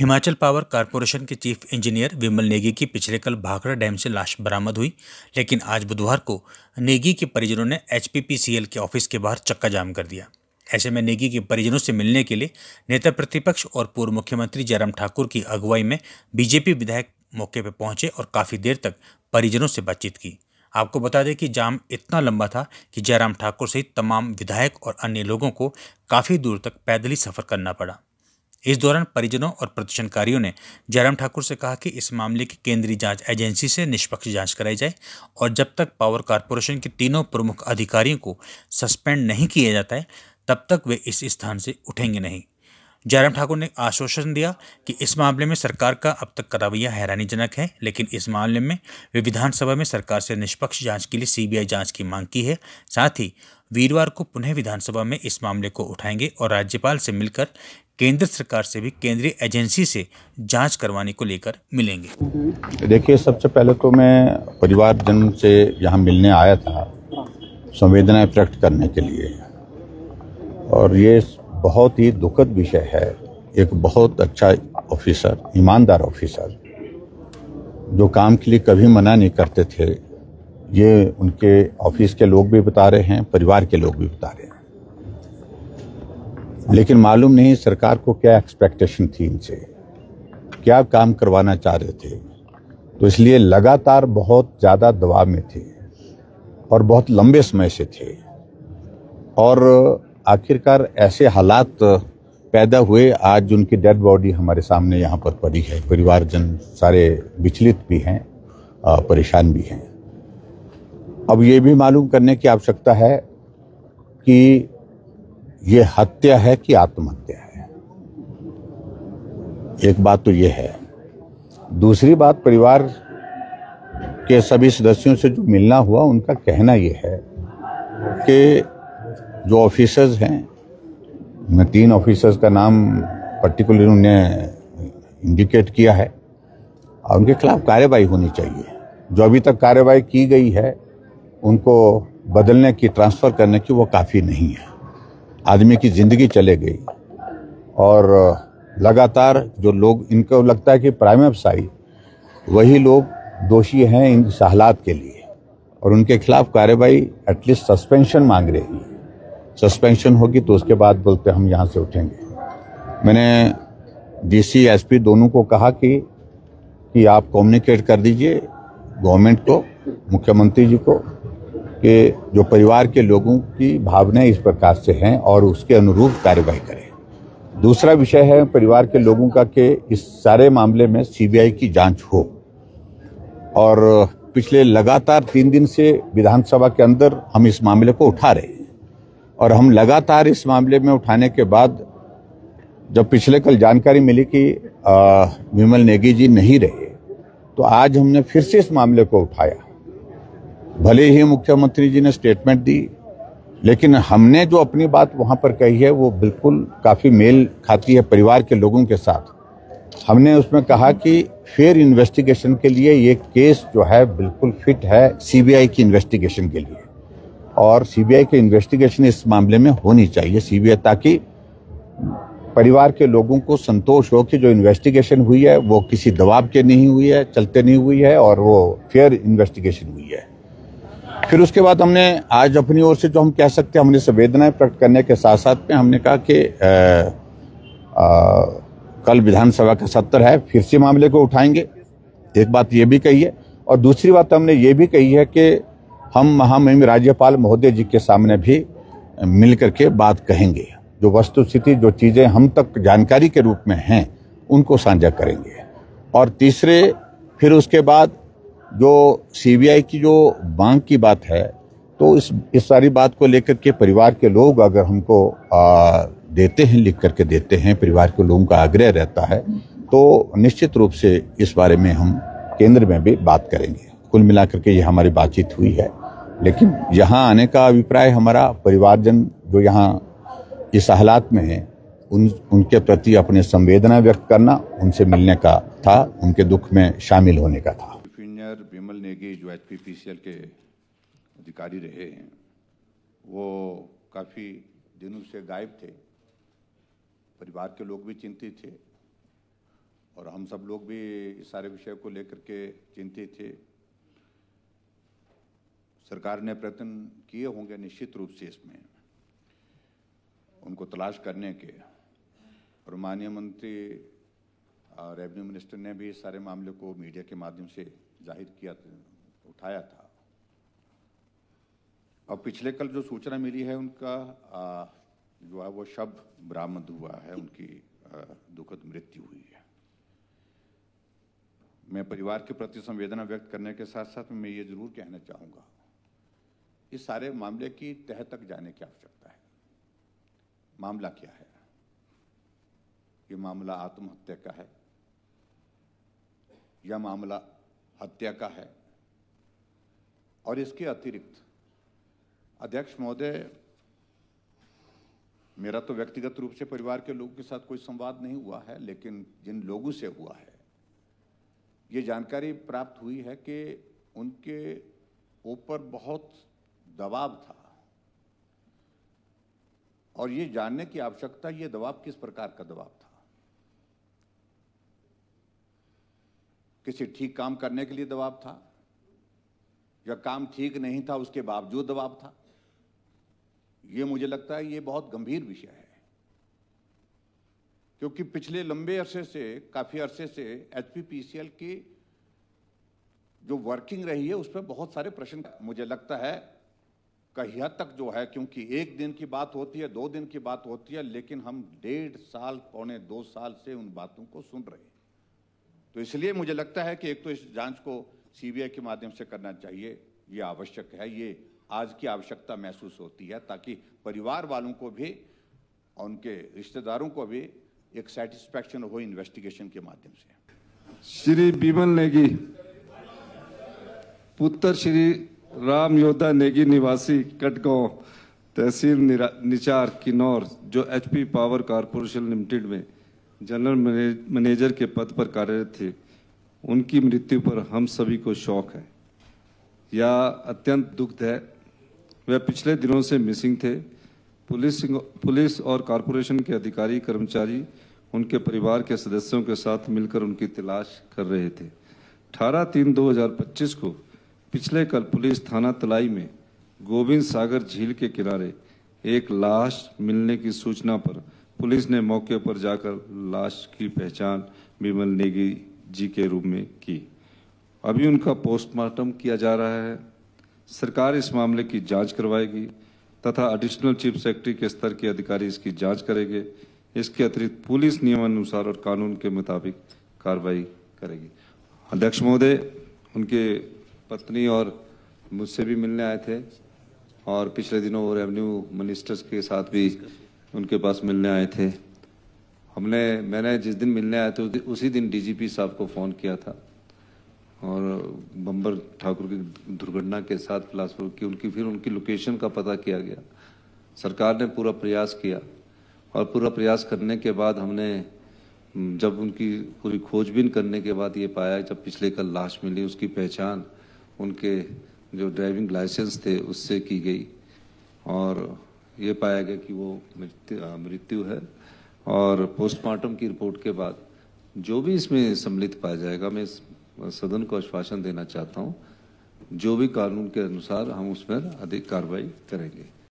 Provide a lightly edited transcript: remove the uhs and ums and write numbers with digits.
Himachal power corporation के chief engineer विमल नेगी की पिछले कल भाखड़ा डैम से लाश बरामद हुई, लेकिन आज बुधवार को नेगी के परिजनों ने एचपीपीसीएल के ऑफिस के बाहर चक्का जाम कर दिया। ऐसे में नेगी के परिजनों से मिलने के लिए नेता प्रतिपक्ष और पूर्व मुख्यमंत्री जयराम ठाकुर की अगुवाई में बीजेपी विधायक मौके पर पहुंचे और काफ़ी देर तक परिजनों से बातचीत की। आपको बता दें कि जाम इतना लंबा था कि जयराम ठाकुर सहित तमाम विधायक और अन्य लोगों को काफ़ी दूर तक पैदल ही सफ़र करना पड़ा। इस दौरान परिजनों और प्रदर्शनकारियों ने जयराम ठाकुर से कहा कि इस मामले की केंद्रीय जांच एजेंसी से निष्पक्ष जांच कराई जाए और जब तक पावर कॉरपोरेशन के तीनों प्रमुख अधिकारियों को सस्पेंड नहीं किया जाता है तब तक वे इस स्थान से उठेंगे नहीं। जयराम ठाकुर ने आश्वासन दिया कि इस मामले में सरकार का अब तक का रवैया हैरानीजनक है, लेकिन इस मामले में वे विधानसभा में सरकार से निष्पक्ष जांच के लिए सीबीआई जांच की मांग की है। साथ ही वीरवार को पुनः विधानसभा में इस मामले को उठाएंगे और राज्यपाल से मिलकर केंद्र सरकार से भी केंद्रीय एजेंसी से जांच करवाने को लेकर मिलेंगे। देखिए, सबसे पहले तो मैं परिवारजन से यहाँ मिलने आया था संवेदनाएं प्रकट करने के लिए, और ये बहुत ही दुखद विषय है। एक बहुत अच्छा ऑफिसर, ईमानदार ऑफिसर, जो काम के लिए कभी मना नहीं करते थे, ये उनके ऑफिस के लोग भी बता रहे हैं, परिवार के लोग भी बता रहे हैं। लेकिन मालूम नहीं सरकार को क्या एक्सपेक्टेशन थी इनसे, क्या काम करवाना चाह रहे थे, तो इसलिए लगातार बहुत ज़्यादा दबाव में थे और बहुत लंबे समय से थे। और आखिरकार ऐसे हालात पैदा हुए, आज उनकी डेड बॉडी हमारे सामने यहाँ पर पड़ी है। परिवारजन सारे विचलित भी हैं, परेशान भी हैं। अब ये भी मालूम करने की आवश्यकता है कि ये हत्या है कि आत्महत्या है। एक बात तो ये है। दूसरी बात, परिवार के सभी सदस्यों से जो मिलना हुआ, उनका कहना ये है कि जो ऑफिसर्स हैं, मैं 3 ऑफिसर्स का नाम पर्टिकुलर उन्हें इंडिकेट किया है, और उनके खिलाफ कार्रवाई होनी चाहिए। जो अभी तक कार्रवाई की गई है उनको बदलने की, ट्रांसफर करने की, वो काफ़ी नहीं है। आदमी की जिंदगी चले गई, और लगातार जो लोग, इनको लगता है कि प्राइम अफसाई वही लोग दोषी हैं इन हालात के लिए, और उनके खिलाफ कार्रवाई, एटलीस्ट सस्पेंशन मांग रही है। सस्पेंशन होगी तो उसके बाद बोलते हम यहाँ से उठेंगे। मैंने डीसी एसपी दोनों को कहा कि आप कम्युनिकेट कर दीजिए गवर्नमेंट को, मुख्यमंत्री जी को, कि जो परिवार के लोगों की भावनाएं इस प्रकार से हैं और उसके अनुरूप कार्रवाई करें। दूसरा विषय है परिवार के लोगों का कि इस सारे मामले में सीबीआई की जांच हो, और पिछले लगातार 3 दिन से विधानसभा के अंदर हम इस मामले को उठा रहे हैं, और हम लगातार इस मामले में उठाने के बाद जब पिछले कल जानकारी मिली कि विमल नेगी जी नहीं रहे, तो आज हमने फिर से इस मामले को उठाया। भले ही मुख्यमंत्री जी ने स्टेटमेंट दी, लेकिन हमने जो अपनी बात वहां पर कही है वो बिल्कुल काफी मेल खाती है परिवार के लोगों के साथ। हमने उसमें कहा कि फेयर इन्वेस्टिगेशन के लिए ये केस जो है बिल्कुल फिट है सीबीआई की इन्वेस्टिगेशन के लिए, और सीबीआई की इन्वेस्टिगेशन इस मामले में होनी चाहिए सीबीआई, ताकि परिवार के लोगों को संतोष हो कि जो इन्वेस्टिगेशन हुई है वो किसी दबाव के नहीं हुई है, चलते नहीं हुई है, और वो फेयर इन्वेस्टिगेशन हुई है। फिर उसके बाद हमने आज अपनी ओर से जो हम कह सकते हैं, हमने संवेदनाएं प्रकट करने के साथ साथ में हमने कहा कि कल विधानसभा का सत्र है, फिर से मामले को उठाएंगे। एक बात ये भी कही है, और दूसरी बात हमने ये भी कही है कि हम महामहिम राज्यपाल महोदय जी के सामने भी मिल करके बात कहेंगे। जो वस्तुस्थिति, जो चीजें हम तक जानकारी के रूप में हैं, उनको साझा करेंगे। और तीसरे, फिर उसके बाद जो सीबीआई की जो मांग की बात है, तो इस सारी बात को लेकर के परिवार के लोग अगर हमको देते हैं, लिख करके देते हैं, परिवार के लोगों का आग्रह रहता है, तो निश्चित रूप से इस बारे में हम केंद्र में भी बात करेंगे। कुल मिलाकर के ये हमारी बातचीत हुई है, लेकिन यहाँ आने का अभिप्राय हमारा परिवारजन जो यहाँ इस हालात में है, उनके प्रति अपने संवेदना व्यक्त करना, उनसे मिलने का था, उनके दुख में शामिल होने का था। इंजीनियर विमल नेगी जो एचपीपीसीएल के अधिकारी रहे हैं, वो काफ़ी दिनों से गायब थे। परिवार के लोग भी चिंतित थे, और हम सब लोग भी इस सारे विषय को लेकर के चिंतित थे। सरकार ने प्रयत्न किए होंगे निश्चित रूप से इसमें उनको तलाश करने के, और माननीय मंत्री रेवेन्यू मिनिस्टर ने भी इस सारे मामले को मीडिया के माध्यम से जाहिर किया, उठाया था। और पिछले कल जो सूचना मिली है उनका जो है वो शव बरामद हुआ है, उनकी दुखद मृत्यु हुई है। मैं परिवार के प्रति संवेदना व्यक्त करने के साथ साथ मैं ये जरूर कहना चाहूँगा, इस सारे मामले की तह तक जाने की आवश्यकता है। मामला क्या है? ये मामला आत्महत्या का है या मामला हत्या का है? और इसके अतिरिक्त अध्यक्ष महोदय, मेरा तो व्यक्तिगत रूप से परिवार के लोगों के साथ कोई संवाद नहीं हुआ है, लेकिन जिन लोगों से हुआ है ये जानकारी प्राप्त हुई है कि उनके ऊपर बहुत दबाव था, और ये जानने की आवश्यकता ये दबाव किस प्रकार का दबाव था। किसी ठीक काम करने के लिए दबाव था या काम ठीक नहीं था उसके बावजूद दबाव था? ये मुझे लगता है ये बहुत गंभीर विषय है, क्योंकि पिछले लंबे अरसे से, काफी अरसे से एचपीपीसीएल की जो वर्किंग रही है उस पर बहुत सारे प्रश्न मुझे लगता है कहीं हद तक जो है, क्योंकि एक दिन की बात होती है, 2 दिन की बात होती है, लेकिन हम 1.5 साल, पौने 2 साल से उन बातों को सुन रहे हैं। तो इसलिए मुझे लगता है कि एक तो इस जांच को सीबीआई के माध्यम से करना चाहिए, ये आवश्यक है, ये आज की आवश्यकता महसूस होती है, ताकि परिवार वालों को भी और उनके रिश्तेदारों को भी एक सेटिस्फैक्शन हो इन्वेस्टिगेशन के माध्यम से। श्री विमल नेगी पुत्र श्री राम योद्धा नेगी निवासी कटगांव तहसील निचार किन्नौर, जो एचपी पावर कॉरपोरेशन लिमिटेड में जनरल मैनेजर के पद पर कार्यरत थे, उनकी मृत्यु पर हम सभी को शौक है। यह अत्यंत दुखद है। वे पिछले दिनों से मिसिंग थे। पुलिस और कॉरपोरेशन के अधिकारी कर्मचारी उनके परिवार के सदस्यों के साथ मिलकर उनकी तलाश कर रहे थे। 18/3/2025 को पिछले कल पुलिस थाना तलाई में गोविंद सागर झील के किनारे एक लाश मिलने की सूचना पर पुलिस ने मौके पर जाकर लाश की पहचान विमल नेगी जी के रूप में की। अभी उनका पोस्टमार्टम किया जा रहा है। सरकार इस मामले की जांच करवाएगी तथा एडिशनल चीफ सेक्रेटरी के स्तर के अधिकारी इसकी जांच करेंगे। इसके अतिरिक्त पुलिस नियमानुसार और कानून के मुताबिक कार्रवाई करेगी। अध्यक्ष महोदय, उनके पत्नी और मुझसे भी मिलने आए थे, और पिछले दिनों वो रेवेन्यू मिनिस्टर्स के साथ भी उनके पास मिलने आए थे। मैंने जिस दिन मिलने आए थे उसी दिन डीजीपी साहब को फ़ोन किया था, और बम्बर ठाकुर की दुर्घटना के साथ बिलासपुर की फिर उनकी लोकेशन का पता किया गया। सरकार ने पूरा प्रयास किया, और पूरा प्रयास करने के बाद हमने जब उनकी पूरी खोजबीन करने के बाद ये पाया, जब पिछले कल लाश मिली, उसकी पहचान उनके जो ड्राइविंग लाइसेंस थे उससे की गई, और ये पाया गया कि वो मृत्यु है। और पोस्टमार्टम की रिपोर्ट के बाद जो भी इसमें सम्मिलित पाया जाएगा, मैं सदन को आश्वासन देना चाहता हूँ, जो भी कानून के अनुसार हम उस पर अधिक कार्रवाई करेंगे।